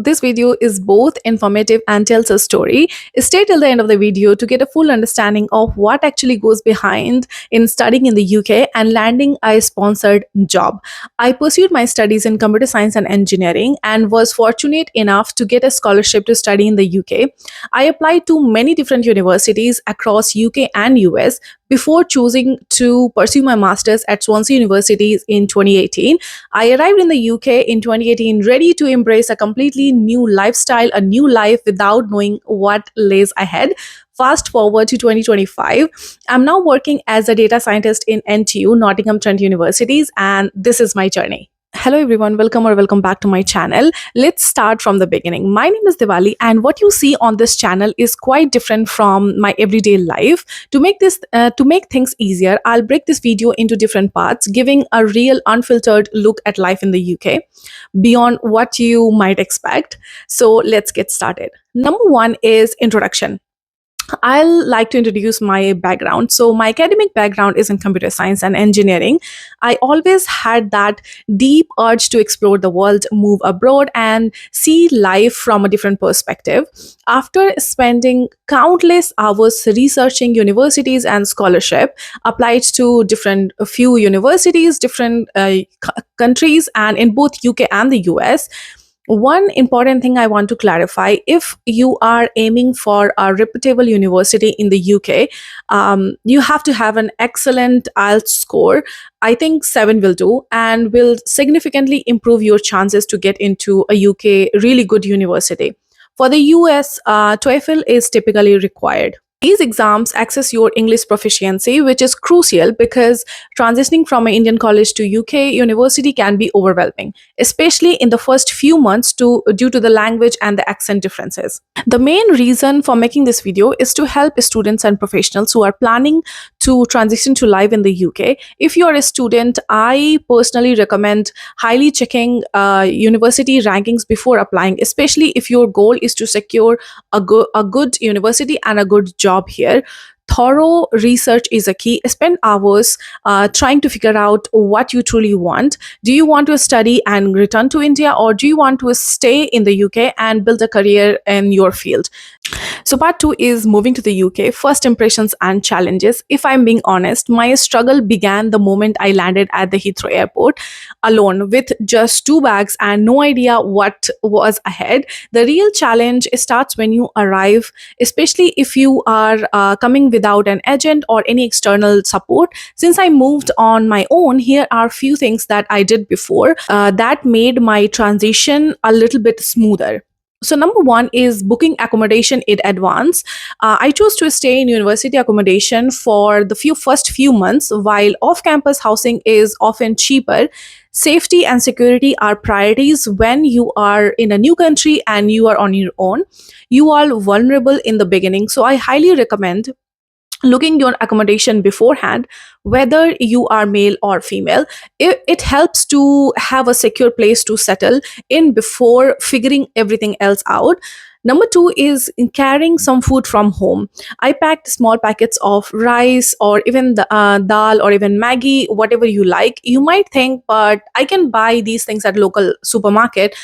this video is both informative and tells a story. Stay till the end of the video to get a full understanding of what actually goes behind in studying in the UK and landing a sponsored job. I pursued my studies in computer science and engineering and was fortunate enough to get a scholarship to study in the UK. I applied to many different universities across UK and US before choosing to pursue my master's at Swansea University in 2018. I arrived in the UK in 2018 ready to embrace a completely new lifestyle, a new life without knowing what lays ahead. Fast forward to 2025. I'm now working as a data scientist in NTU, Nottingham Trent Universities, and this is my journey. Hello everyone, welcome back to my channel. Let's start from the beginning. My name is Diwali and what you see on this channel is quite different from my everyday life. To make things easier, I'll break this video into different parts, giving a real unfiltered look at life in the UK beyond what you might expect. So let's get started. Number one is introduction. I'll like to introduce my background. So, my academic background is in computer science and engineering. I always had that deep urge to explore the world, move abroad, and see life from a different perspective. After spending countless hours researching universities and scholarship, applied to a few universities, different countries, and in both UK and the US. One important thing I want to clarify, if you are aiming for a reputable university in the UK, you have to have an excellent IELTS score. I think 7 will do and will significantly improve your chances to get into a UK really good university. For the US, TOEFL is typically required. These exams assess your English proficiency, which is crucial because transitioning from an Indian college to UK university can be overwhelming, especially in the first few months due to the language and the accent differences. The main reason for making this video is to help students and professionals who are planning to transition to life in the UK. If you are a student, I personally recommend highly checking university rankings before applying, especially if your goal is to secure a good university and a good job here. Thorough research is a key. Spend hours trying to figure out what you truly want. Do you want to study and return to India, or do you want to stay in the UK and build a career in your field? So part 2 is moving to the UK, first impressions and challenges. If I'm being honest, my struggle began the moment I landed at the Heathrow airport alone with just 2 bags and no idea what was ahead. The real challenge starts when you arrive, especially if you are coming without an agent or any external support. Since I moved on my own, here are a few things that I did before that made my transition a little bit smoother. So number one is booking accommodation in advance. I chose to stay in university accommodation for the first few months. While off-campus housing is often cheaper, safety and security are priorities when you are in a new country and you are on your own. You are vulnerable in the beginning, so I highly recommend looking your accommodation beforehand, whether you are male or female. It helps to have a secure place to settle in before figuring everything else out. Number 2 is in carrying some food from home. I packed small packets of rice or even the dal or even Maggi, whatever you like. You might think, but I can buy these things at local supermarket.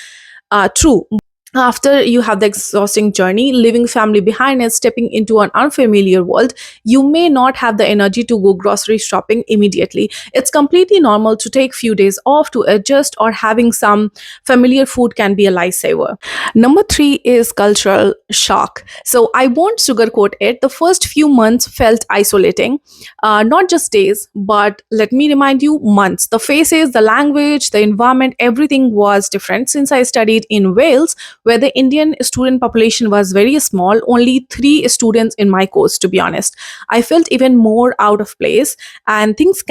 True. After you have the exhausting journey, leaving family behind and stepping into an unfamiliar world, you may not have the energy to go grocery shopping immediately. It's completely normal to take few days off to adjust, or having some familiar food can be a lifesaver. Number 3 is cultural shock. So I won't sugarcoat it. The first few months felt isolating, not just days, but let me remind you, months. The faces, the language, the environment, everything was different. Since I studied in Wales, where the Indian student population was very small, only 3 students in my course, to be honest. I felt even more out of place, and things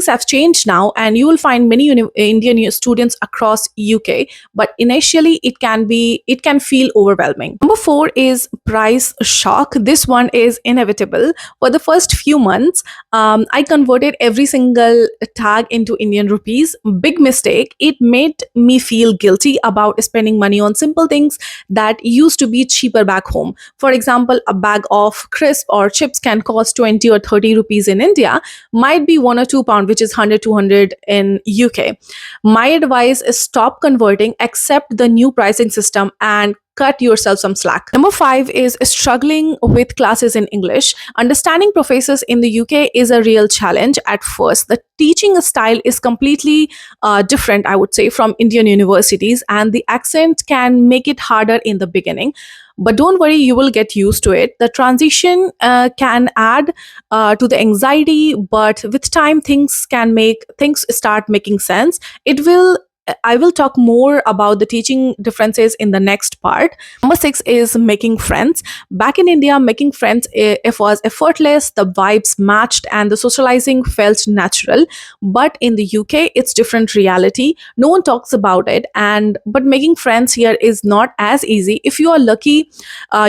have changed now, and you will find many Indian students across UK, but initially it can feel overwhelming. Number 4 is price shock. This one is inevitable. For the first few months, I converted every single tag into Indian rupees. Big mistake. It made me feel guilty about spending money on simple simple things that used to be cheaper back home. For example, a bag of crisp or chips can cost 20 or 30 rupees in India, might be 1 or 2 pound, which is 100, 200 in UK. My advice is stop converting, accept the new pricing system, and cut yourself some slack. Number 5 is struggling with classes in English. Understanding professors in the UK is a real challenge at first. The teaching style is completely different, I would say, from Indian universities, and the accent can make it harder in the beginning. But don't worry, you will get used to it. The transition can add to the anxiety, but with time, things start making sense. It will I will talk more about the teaching differences in the next part. Number 6 is making friends. Back in India, making friends it was effortless, the vibes matched, and the socializing felt natural. But in the UK, it's different reality. No one talks about it, and but making friends here is not as easy. If you are lucky,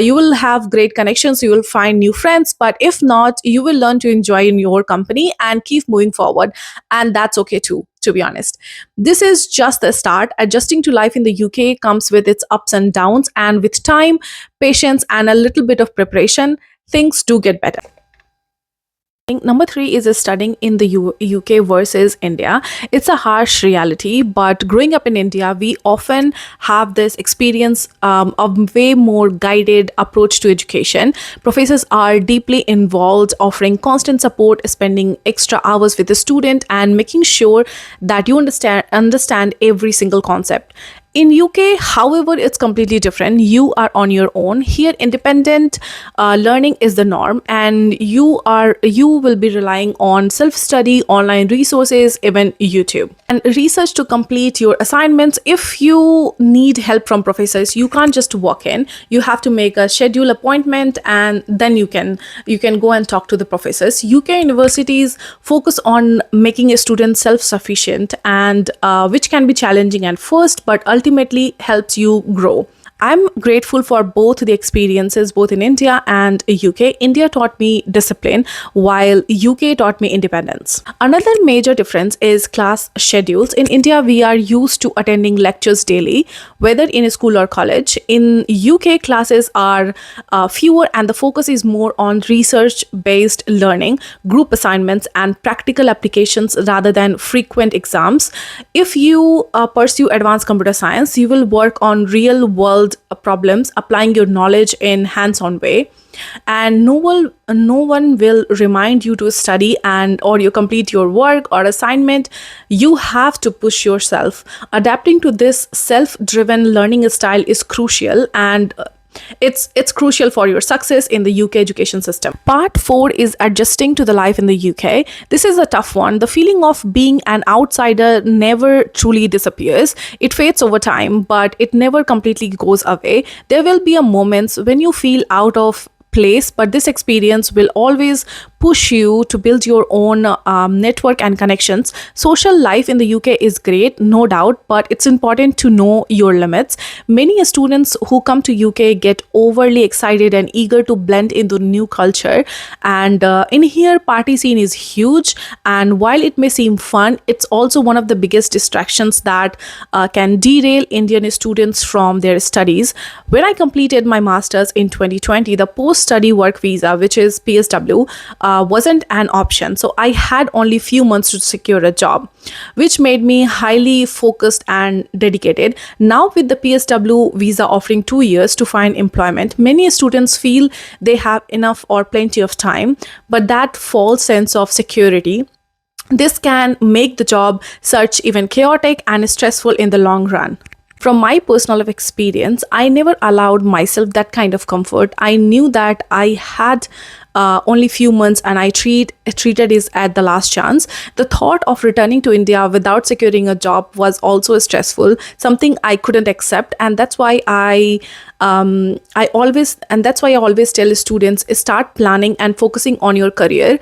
you will have great connections. You will find new friends, but if not, you will learn to enjoy in your company and keep moving forward, and that's okay too, to be honest. This is just the start. Adjusting to life in the UK comes with its ups and downs, and with time, patience, and a little bit of preparation, things do get better. Number 3 is studying in the UK versus India. It's a harsh reality, but growing up in India, we often have this experience of way more guided approach to education. Professors are deeply involved, offering constant support, spending extra hours with the student, and making sure that you understand every single concept. In UK, however, it's completely different. You are on your own. Here, independent learning is the norm, and you will be relying on self-study, online resources, even YouTube, and research to complete your assignments. If you need help from professors, you can't just walk in. You have to make a schedule appointment, and then you can go and talk to the professors. UK universities focus on making a student self-sufficient, and which can be challenging at first, but ultimately helps you grow. I'm grateful for both the experiences, both in India and UK. India taught me discipline, while UK taught me independence. Another major difference is class schedules. In India, we are used to attending lectures daily, whether in a school or college. In UK, classes are fewer, and the focus is more on research-based learning, group assignments, and practical applications rather than frequent exams. If you pursue advanced computer science, you will work on real-world problems, applying your knowledge in hands-on way, and no one will remind you to study and or you complete your work or assignment. You have to push yourself. Adapting to this self-driven learning style is crucial, and it's crucial for your success in the UK education system. Part 4 is adjusting to the life in the UK. This is a tough one. The feeling of being an outsider never truly disappears. It fades over time, but it never completely goes away. There will be a moments when you feel out of place, but this experience will always push you to build your own network and connections. Social life in the UK is great, no doubt, but it's important to know your limits. Many students who come to UK get overly excited and eager to blend into new culture, and in here party scene is huge, and while it may seem fun, it's also one of the biggest distractions that can derail Indian students from their studies. When I completed my masters in 2020, the post-study work visa, which is PSW, wasn't an option. So I had only few months to secure a job, which made me highly focused and dedicated. Now with the PSW visa offering 2 years to find employment, many students feel they have enough or plenty of time, but that false sense of security, this can make the job search even chaotic and stressful in the long run. From my personal experience, I never allowed myself that kind of comfort. I knew that I had only few months, and I treated it as the last chance. The thought of returning to India without securing a job was also stressful, something I couldn't accept, and that's why I always tell students, start planning and focusing on your career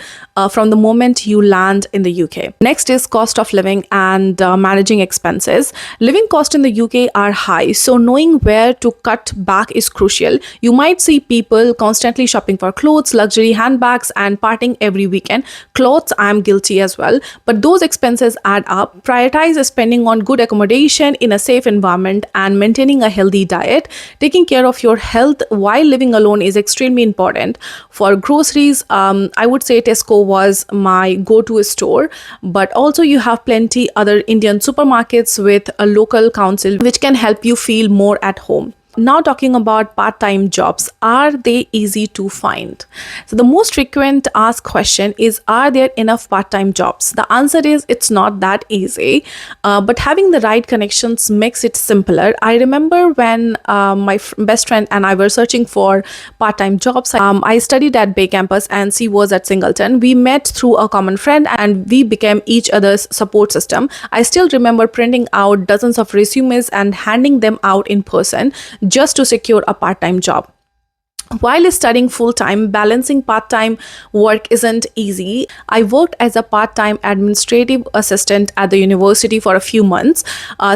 from the moment you land in the UK. Next is cost of living and managing expenses. Living cost in the UK UK are high, so knowing where to cut back is crucial. You might see people constantly shopping for clothes, luxury handbags, and partying every weekend. Clothes, I'm guilty as well, but those expenses add up. Prioritize spending on good accommodation in a safe environment and maintaining a healthy diet. Taking care of your health while living alone is extremely important. For groceries, I would say Tesco was my go-to store, but also you have plenty other Indian supermarkets with a local council which can help you feel more at home. Now, talking about part-time jobs, are they easy to find? So the most frequent asked question is, are there enough part-time jobs? The answer is it's not that easy, but having the right connections makes it simpler. I remember when my best friend and I were searching for part-time jobs. I studied at Bay Campus and she was at Singleton. We met through a common friend and we became each other's support system. I still remember printing out dozens of resumes and handing them out in person just to secure a part-time job. While studying full-time, balancing part-time work isn't easy. I worked as a part-time administrative assistant at the university for a few months.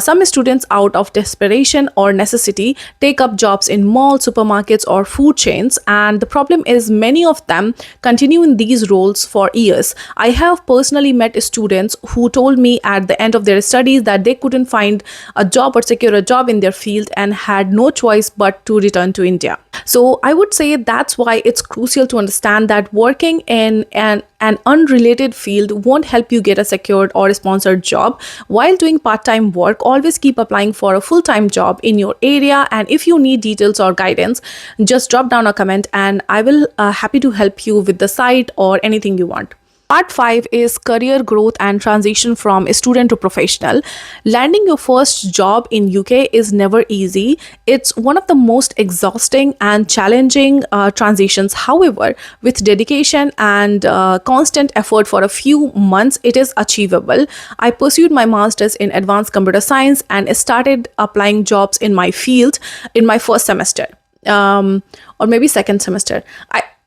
Some students, out of desperation or necessity, take up jobs in malls, supermarkets, or food chains, and the problem is many of them continue in these roles for years. I have personally met students who told me at the end of their studies that they couldn't find a job or secure a job in their field and had no choice but to return to India. So I would say that's why it's crucial to understand that working in an unrelated field won't help you get a secured or sponsored job. While doing part-time work, always keep applying for a full-time job in your area, and if you need details or guidance, just drop down a comment and I will happy to help you with the site or anything you want. Part 5 is career growth and transition from student to professional. Landing your first job in UK is never easy. It's one of the most exhausting and challenging transitions. However, with dedication and constant effort for a few months, it is achievable. I pursued my master's in advanced computer science and started applying jobs in my field in my first semester, or maybe second semester.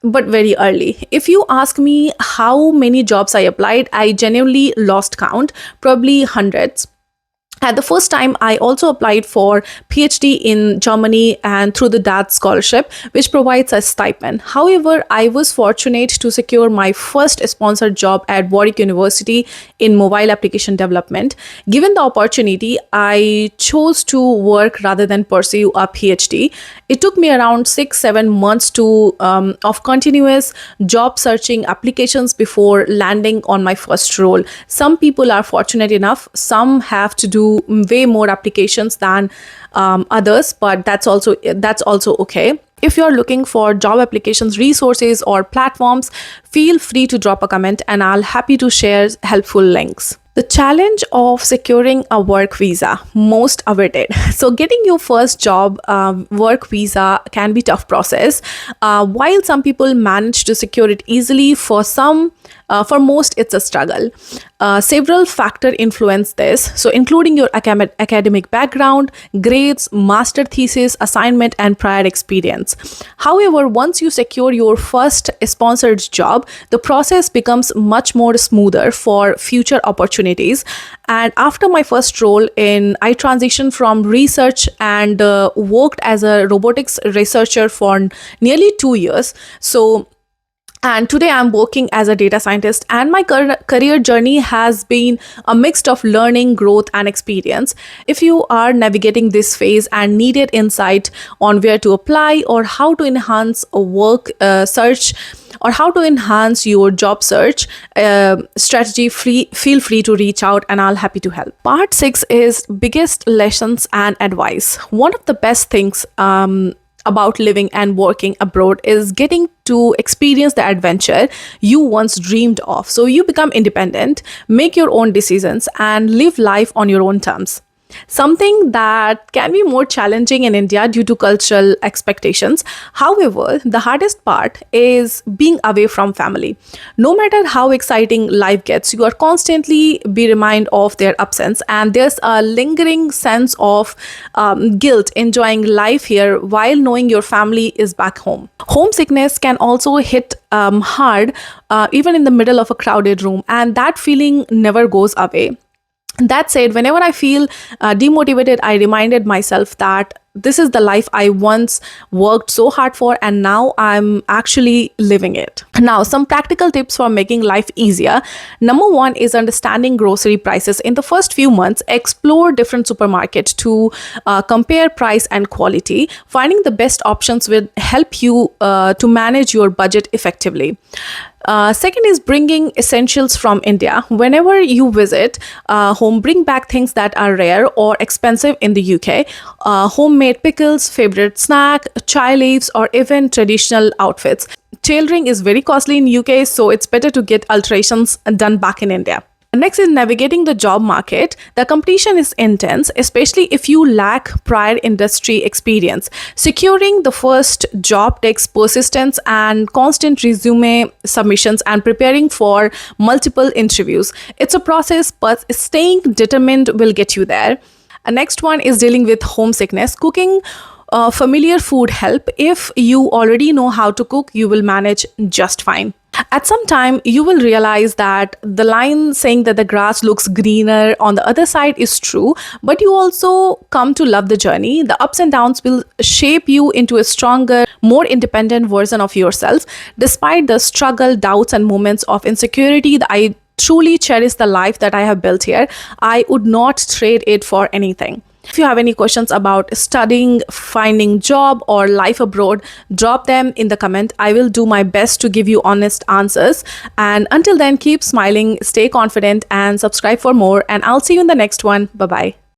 But very early. If you ask me how many jobs I applied, I genuinely lost count, probably hundreds. At the first time, I also applied for PhD in Germany and through the DAD scholarship, which provides a stipend. However, I was fortunate to secure my first sponsored job at Warwick University in mobile application development. Given the opportunity, I chose to work rather than pursue a PhD. It took me around 6-7 months of continuous job searching applications before landing on my first role. Some people are fortunate enough, some have to do way more applications than others, but that's also okay. If you're looking for job applications resources or platforms, feel free to drop a comment and I'll happy to share helpful links. The challenge of securing a work visa, most awaited. So getting your first job work visa can be a tough process. While some people manage to secure it easily, for most it's a struggle. Several factors influence this, so including your academic background, grades, master thesis, assignment, and prior experience. However, once you secure your first sponsored job, the process becomes much more smoother for future opportunities. And after my first role I transitioned from research and worked as a robotics researcher for nearly 2 years. And today I'm working as a data scientist, and my career journey has been a mix of learning, growth, and experience. If you are navigating this phase and needed insight on where to apply or how to enhance a work search or how to enhance your job search strategy, feel free to reach out and I'll happy to help. Part 6 is biggest lessons and advice. One of the best things about living and working abroad is getting to experience the adventure you once dreamed of. So you become independent, make your own decisions, and live life on your own terms. Something that can be more challenging in India due to cultural expectations. However, the hardest part is being away from family. No matter how exciting life gets, you are constantly be reminded of their absence, and there's a lingering sense of guilt enjoying life here while knowing your family is back home. Homesickness can also hit hard even in the middle of a crowded room, and that feeling never goes away. That said, whenever I feel demotivated, I reminded myself that this is the life I once worked so hard for, and now I'm actually living it. Now, some practical tips for making life easier. Number one is understanding grocery prices. In the first few months, explore different supermarkets to compare price and quality. Finding the best options will help you to manage your budget effectively. Second is bringing essentials from India. Whenever you visit home, bring back things that are rare or expensive in the UK. Homemade pickles, favorite snack, chai leaves, or even traditional outfits. Tailoring is very costly in UK, so it's better to get alterations done back in India. Next is navigating the job market. The competition is intense, especially if you lack prior industry experience. Securing the first job takes persistence and constant resume submissions and preparing for multiple interviews. It's a process, but staying determined will get you there. Next one is dealing with homesickness. Cooking familiar food help. If you already know how to cook, you will manage just fine. At some time, you will realize that the line saying that the grass looks greener on the other side is true, but you also come to love the journey. The ups and downs will shape you into a stronger, more independent version of yourself. Despite the struggle, doubts, and moments of insecurity, I truly cherish the life that I have built here. I would not trade it for anything. If you have any questions about studying, finding job, or life abroad, drop them in the comment. I will do my best to give you honest answers. And until then, keep smiling, stay confident, and subscribe for more. And I'll see you in the next one. Bye bye.